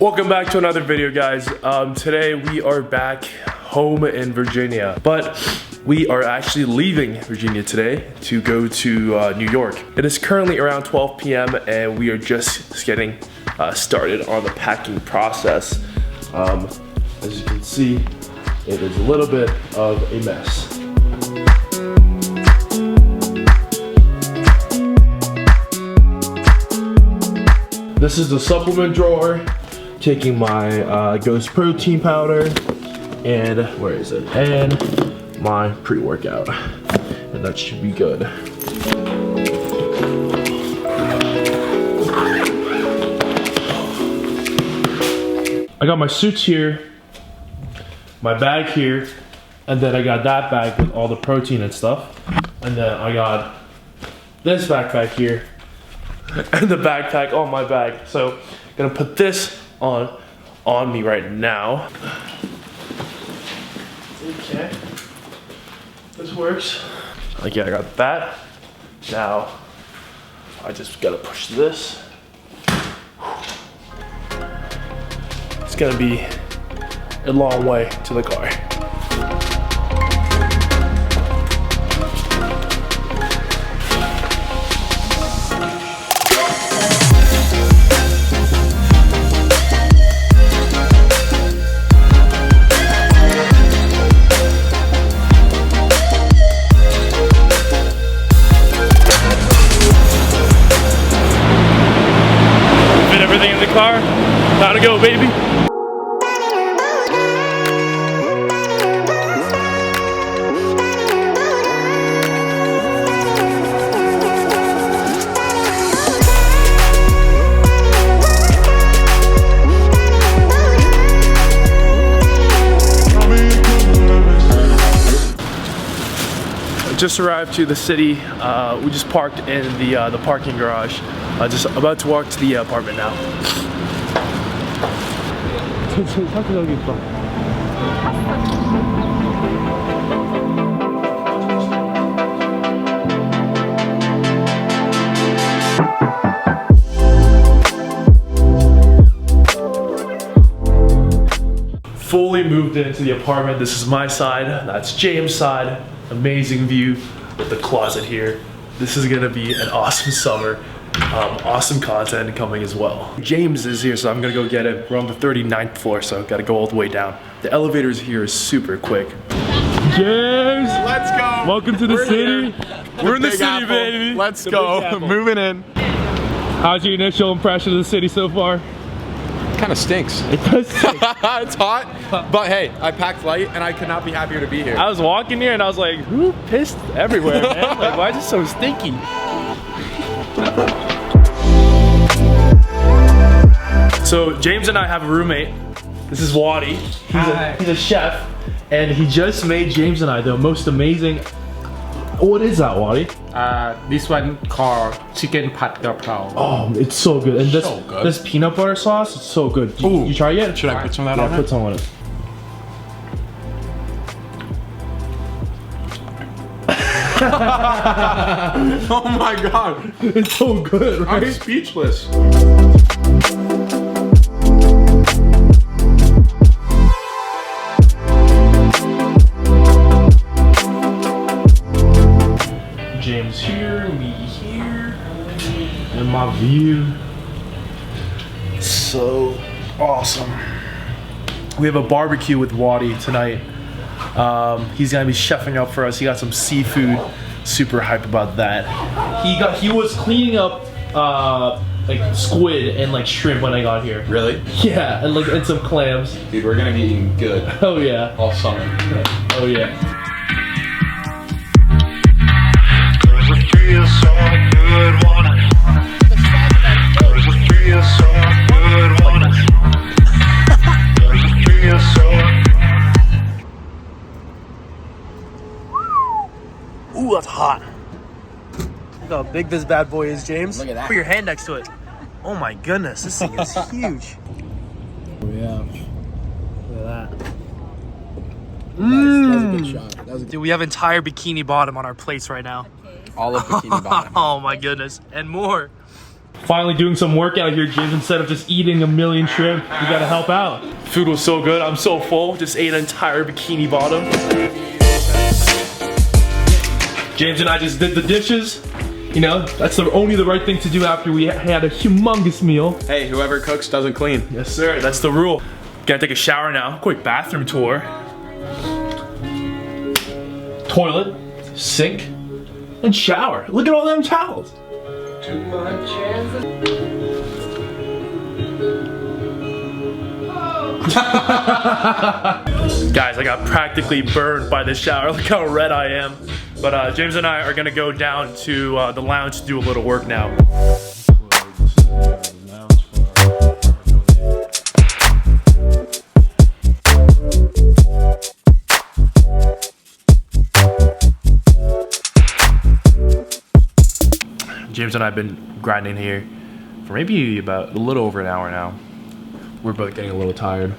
Welcome back to another video, guys. Today we are back home in Virginia, but we are actually leaving Virginia today to go to New York. It is currently around 12 p.m. and we are just getting started on the packing process. As you can see, it is a little bit of a mess. This is the supplement drawer. Taking my Ghost protein powder and where is it? And my pre-workout, and that should be good. I got my suits here, my bag here, and then I got that bag with all the protein and stuff, and then I got this backpack here and the backpack on my bag. So I'm gonna put this on me right now. Okay, this works. Okay, I got that. Now I just gotta push this. It's gonna be a long way to the car. Car, time to go, baby. Just arrived to the city. We just parked in the parking garage. Just about to walk to the apartment now. Fully moved into the apartment. This is my side. That's James' side. Amazing view with the closet here. This is gonna be an awesome summer. Awesome content coming as well. James is here, so I'm gonna go get him. We're on the 39th floor, so I've gotta go all the way down. The elevators here is super quick. James! Let's go! Welcome to the city. We're in the city, Apple. baby. Let's go. Moving in. How's your initial impression of the city so far? Kind of stinks. It does stink. It's hot, but hey, I packed light and I could not be happier to be here. I was walking here and I was like, who pissed everywhere, man? Like, why is it so stinky? So James and I have a roommate. This is Wadi. He's a chef, and he just made James and I the most amazing. What is that, Wadi? This one called chicken pat gapao. Oh, it's so good. And So good. this peanut butter sauce, it's so good. You try it yet? Should I put some of that on Yeah, it? put some on it. Oh my god. It's so good, right? I'm speechless. James here, me here, and my view. So awesome. We have a barbecue with Wadi tonight. He's gonna be chefing up for us. He got some seafood. Super hype about that. He was cleaning up like squid and like shrimp when I got here. Really? Yeah, and some clams. Dude, we're gonna be eating good Oh yeah. all summer. Oh yeah. Ooh, that's hot. Look how big this bad boy is, James. Look at that. Put your hand next to it. Oh my goodness, this thing is huge. Oh yeah. Look at that. That was a good shot. That was a Dude, we have entire Bikini Bottom on our plates right now. all of Bikini Bottom. Oh my goodness, and more. Finally doing some workout here, James. Instead of just eating a million shrimp, we gotta help out. Food was so good. I'm so full. Just ate an entire bikini bottom. James and I just did the dishes. You know, that's only the right thing to do after we had a humongous meal. Hey, whoever cooks doesn't clean. Yes, sir. That's the rule. Gotta take a shower now. Quick bathroom tour. Toilet, sink, and shower. Look at all them towels. Too much. Guys, I got practically burned by this shower. Look how red I am. But James and I are gonna go down to the lounge to do a little work now. James and I have been grinding here for maybe about a little over an hour now. We're both getting a little tired.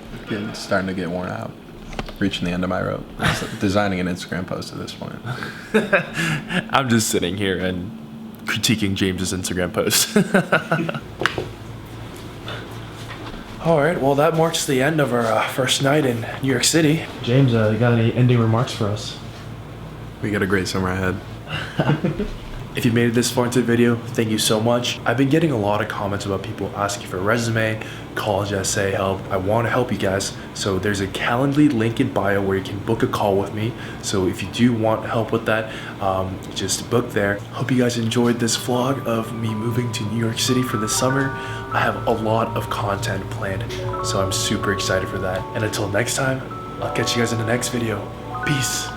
Starting to get worn out. Reaching the end of my rope. Designing an Instagram post at this point. I'm just sitting here and critiquing James's Instagram post. All right, well that marks the end of our first night in New York City. James, you got any ending remarks for us? We got a great summer ahead. If you made it this far into the video, thank you so much. I've been getting a lot of comments about people asking for resume, college essay help. I want to help you guys. So there's a Calendly link in bio where you can book a call with me. So if you do want help with that, just book there. Hope you guys enjoyed this vlog of me moving to New York City for the summer. I have a lot of content planned, so I'm super excited for that. And until next time, I'll catch you guys in the next video. Peace.